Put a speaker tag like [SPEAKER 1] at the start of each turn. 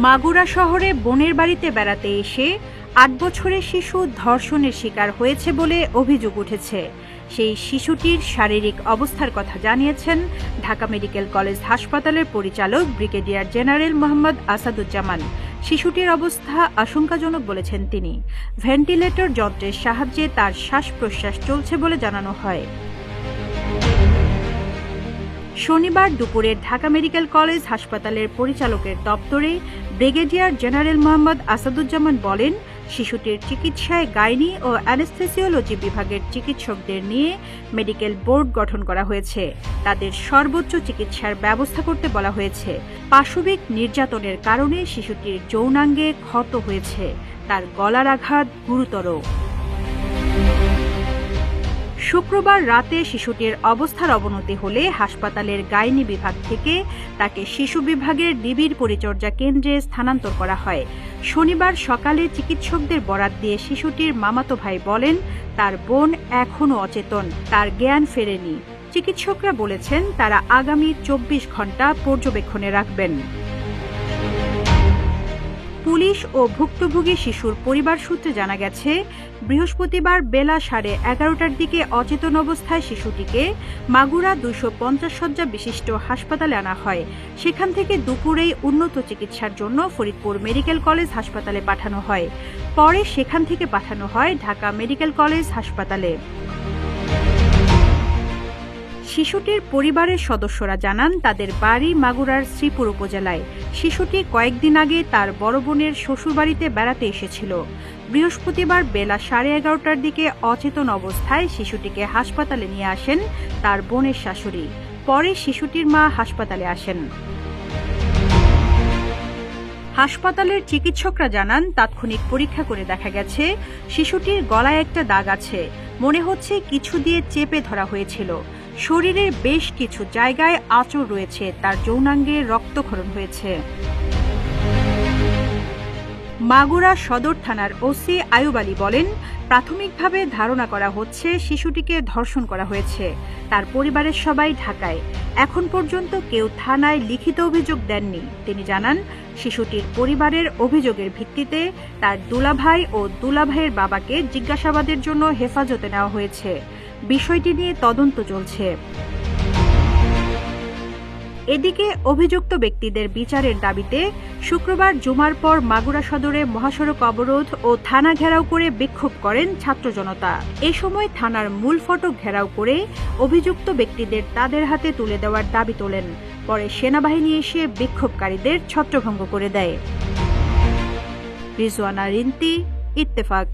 [SPEAKER 1] মাগুরা শহরে বোনের বাড়িতে বেড়াতে এসে ৮ বছরের শিশু ধর্ষণের শিকার হয়েছে বলে অভিযোগ উঠেছে। সেই শিশুটির শারীরিক অবস্থার কথা জানিয়েছেন ঢাকা মেডিকেল কলেজ হাসপাতালের পরিচালক ব্রিগেডিয়ার জেনারেল মোহাম্মদ আসাদুজ্জামান। শিশুটির অবস্থা আশঙ্কাজনক বলেছেন তিনি। ভেন্টিলেটর যন্ত্রের সাহায্যে তার শ্বাস প্রশ্বাস চলছে বলে জানানো হয়। শনিবার দুপুরে ঢাকা মেডিকেল কলেজ হাসপাতালের পরিচালকের দপ্তরে ব্রিগেডিয়ার জেনারেল মোহাম্মদ আসাদুজ্জামান বলেন, শিশুটির চিকিৎসায় গাইনি ও অ্যানেস্থেসিওলজি বিভাগের চিকিৎসকদের নিয়ে মেডিকেল বোর্ড গঠন করা হয়েছে। তাদের সর্বোচ্চ চিকিৎসার ব্যবস্থা করতে বলা হয়েছে। পাশবিক নির্যাতনের কারণে শিশুটির যৌনাঙ্গে ক্ষত হয়েছে। তার গলার আঘাত গুরুতর। শুক্রবার রাতে শিশুটির অবস্থার অবনতি হলে হাসপাতালের গাইনি বিভাগ থেকে তাকে শিশু বিভাগের নিবিড় পরিচর্যা কেন্দ্রে স্থানান্তর করা হয়। শনিবার সকালে চিকিৎসকদের বরাত দিয়ে শিশুটির মামাতো ভাই বলেন, তার বোন এখনও অচেতন, তার জ্ঞান ফেরেনি। চিকিৎসকরা বলেছেন তারা আগামী ২৪ ঘণ্টা পর্যবেক্ষণে রাখবেন। পুলিশ ও ভুক্তভোগী শিশুর পরিবার সূত্রে জানা গেছে, বৃহস্পতিবার বেলা 11:30টার দিকে অচেতন অবস্থায় শিশুটিকে মাগুরা ২৫০ শয্যা বিশিষ্ট হাসপাতালে আনা হয়। সেখান থেকে দুপুরেই উন্নত চিকিৎসার জন্য ফরিদপুর মেডিকেল কলেজ হাসপাতালে পাঠানো হয়। পরে সেখান থেকে পাঠানো হয় ঢাকা মেডিকেল কলেজ হাসপাতালে। শিশুটির পরিবারের সদস্যরা জানান, তাদের বাড়ি মাগুরার শ্রীপুর উপজেলায়। শিশুটি কয়েকদিন আগে তার বড় বোনের শ্বশুরবাড়িতে বেড়াতে এসেছিল। বৃহস্পতিবার বেলা 11:30টার দিকে অচেতন অবস্থায় শিশুটিকে হাসপাতালে নিয়ে আসেন তার বোনের শাশুড়ি। পরে শিশুটির মা হাসপাতালে আসেন। হাসপাতালের চিকিৎসকরা জানান, তাৎক্ষণিক পরীক্ষা করে দেখা গেছে শিশুটির গলায় একটা দাগ আছে। মনে হচ্ছে কিছু দিয়ে চেপে ধরা হয়েছিল। শরীরের বেশ কিছু জায়গায় আঁচড় রয়েছে, তার যৌনাঙ্গে রক্তক্ষরণ হয়েছে। মাগুরা সদর থানার ওসি আয়ুব আলী বলেন, প্রাথমিকভাবে ধারণা করা হচ্ছে শিশুটিকে ধর্ষণ করা হয়েছে। তার পরিবারের সবাই ঢাকায়। এখন পর্যন্ত কেউ থানায় লিখিত অভিযোগ দেননি। তিনি জানান, শিশুটির পরিবারের অভিযোগের ভিত্তিতে তার দুলাভাই ও দুলাভাইয়ের বাবাকে জিজ্ঞাসাবাদের জন্য হেফাজতে নেওয়া হয়েছে। বিষয়টি নিয়ে তদন্ত চলছে। এদিকে অভিযুক্ত ব্যক্তিদের বিচারের দাবিতে শুক্রবার জুমার পর মাগুরা সদরে মহাসড়ক অবরোধ ও থানা ঘেরাও করে বিক্ষোভ করেন ছাত্র জনতা। এ সময় থানার মূল ফটক ঘেরাও করে অভিযুক্ত ব্যক্তিদের তাদের হাতে তুলে দেওয়ার দাবি তোলেন। পরে সেনাবাহিনী এসে বিক্ষোভকারীদের ছত্রভঙ্গ করে দেয়। রিজওয়ানা রিন্তি, ইত্তেফাক।